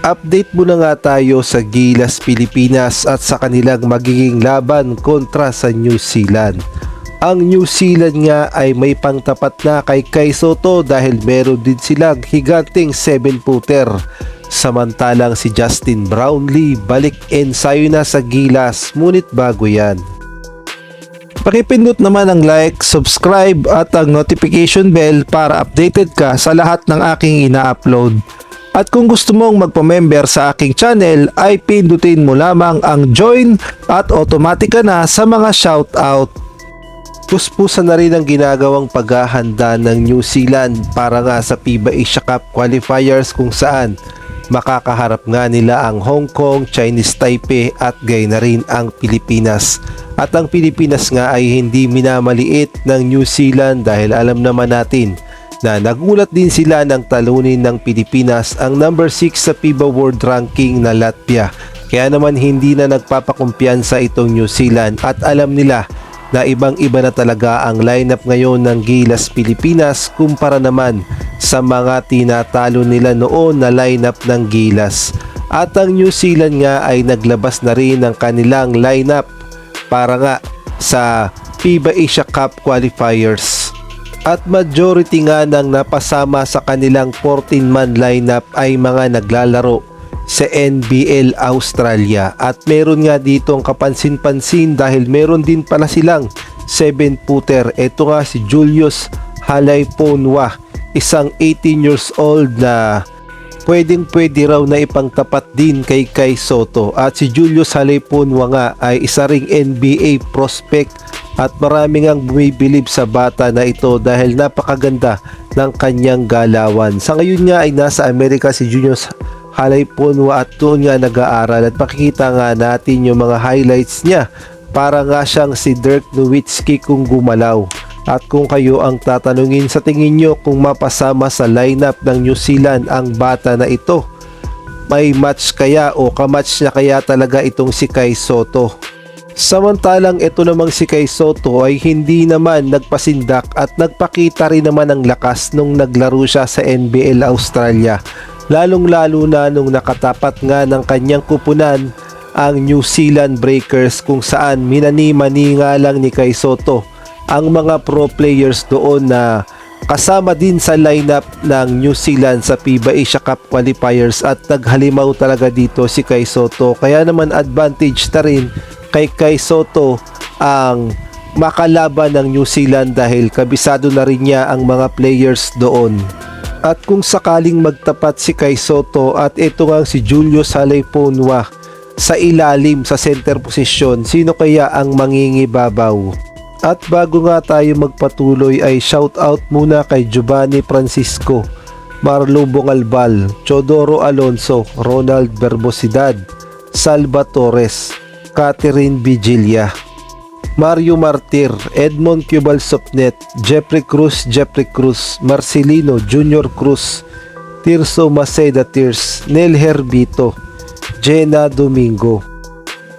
Update muna nga tayo sa Gilas Pilipinas at sa kanilang magiging laban kontra sa New Zealand. Ang New Zealand nga ay may pangtapat na kay Kai Sotto dahil meron din silang higanting 7-footer. Samantalang si Justin Brownlee balik ensayo na sa Gilas, ngunit bago yan, pakipindot naman ang like, subscribe at ang notification bell para updated ka sa lahat ng aking ina-upload. At kung gusto mong magpa-member sa aking channel ay pindutin mo lamang ang join at automatic ka na sa mga shoutout. Puspusan na rin ang ginagawang paghahanda ng New Zealand para nga sa FIBA Asia Cup qualifiers kung saan makakaharap nga nila ang Hong Kong, Chinese Taipei at gayon na rin ang Pilipinas. At ang Pilipinas nga ay hindi minamaliit ng New Zealand dahil alam naman natin na nagulat din sila ng talunin ng Pilipinas ang number 6 sa FIBA World Ranking na Latvia. Kaya naman hindi na nagpapakumpiyansa itong New Zealand at alam nila na ibang-iba na talaga ang lineup ngayon ng Gilas Pilipinas kumpara naman sa mga tinatalo nila noon na lineup ng Gilas. At ang New Zealand nga ay naglabas na rin ng kanilang lineup para nga sa FIBA Asia Cup qualifiers. At majority nga ng napasama sa kanilang 14-man lineup ay mga naglalaro sa NBL Australia. At meron nga dito ang kapansin-pansin dahil meron din pala silang 7-footer. Ito nga si Julius Halaiponua, isang 18 years old na pwede raw na ipangtapat din kay Kai Sotto. At si Julius Halaiponua nga ay isa ring NBA prospect at marami ngang bumibilib sa bata na ito dahil napakaganda ng kanyang galawan. Sa ngayon nga ay nasa Amerika si Julius Halaiponua at doon nga nag-aaral at makikita nga natin yung mga highlights niya. Para nga siyang si Dirk Nowitzki kung gumalaw. At kung kayo ang tatanungin sa tingin nyo kung mapasama sa lineup ng New Zealand ang bata na ito, may match kaya o kamatch niya kaya talaga itong si Kai Sotto? Samantalang ito namang si Kai Sotto ay hindi naman nagpasindak at nagpakita rin naman ng lakas nung naglaro siya sa NBL Australia. Lalong-lalo na nung nakatapat nga ng kanyang kupunan ang New Zealand Breakers kung saan minani-mani nga lang ni Kai Sotto ang mga pro players doon na kasama din sa lineup ng New Zealand sa FIBA Asia Cup qualifiers at naghalimaw talaga dito si Kai Sotto. Kaya naman advantage na rin kay Kai Sotto ang makalaban ng New Zealand dahil kabisado na rin niya ang mga players doon. At kung sakaling magtapat si Kai Sotto at ito nga si Julius Halaiponua sa ilalim sa center position, sino kaya ang mangingibabaw? At bago nga tayo magpatuloy ay shoutout muna kay Giovanni Francisco, Marlo Bongalbal, Chodoro Alonso, Ronald Verbosidad, Salva Torres, Catherine Vigilia, Mario Martir, Edmond Cubal Sopnet, Jeffrey Cruz, Marcelino Junior Cruz, Tirso Maceda Tirs, Nel Herbito, Jenna Domingo,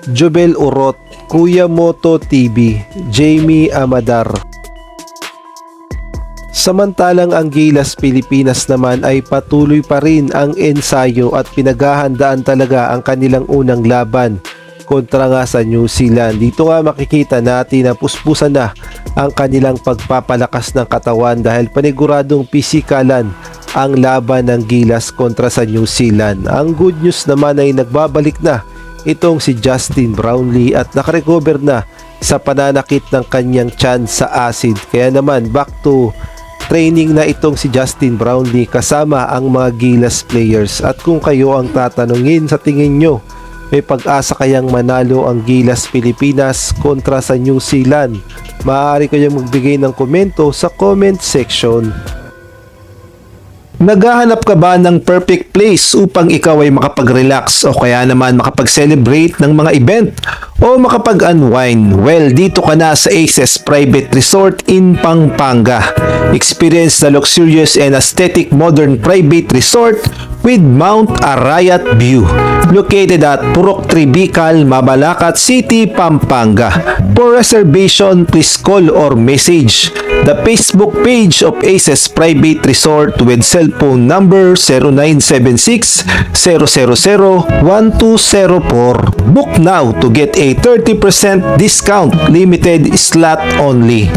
Jobel Urot, Kuya Moto TV, Jamie Amadar. Samantalang ang Gilas Pilipinas naman ay patuloy pa rin ang ensayo at pinaghahandaan talaga ang kanilang unang laban kontra nga sa New Zealand. Dito nga makikita natin na puspusan na ang kanilang pagpapalakas ng katawan dahil paniguradong pisikalan ang laban ng Gilas kontra sa New Zealand. Ang good news naman ay nagbabalik na itong si Justin Brownlee at nakarecover na sa pananakit ng kanyang tiyan sa acid. Kaya naman back to training na itong si Justin Brownlee kasama ang mga Gilas players. At kung kayo ang tatanungin sa tingin nyo, may pag-asa kayang manalo ang Gilas Pilipinas kontra sa New Zealand? Maaari kayong magbigay ng komento sa comment section. Naghahanap ka ba ng perfect place upang ikaw ay makapag-relax o kaya naman makapag-celebrate ng mga event o makapag-unwind? Well, dito ka na sa Aces Private Resort in Pampanga. Experience the luxurious and aesthetic modern private resort with Mount Arayat view. Located at Purok Tribical, Mabalacat City, Pampanga. For reservation, please call or message The Facebook page of Aces Private Resort with cellphone number 0976-000-1204. Book now to get a 30% discount, limited slot only.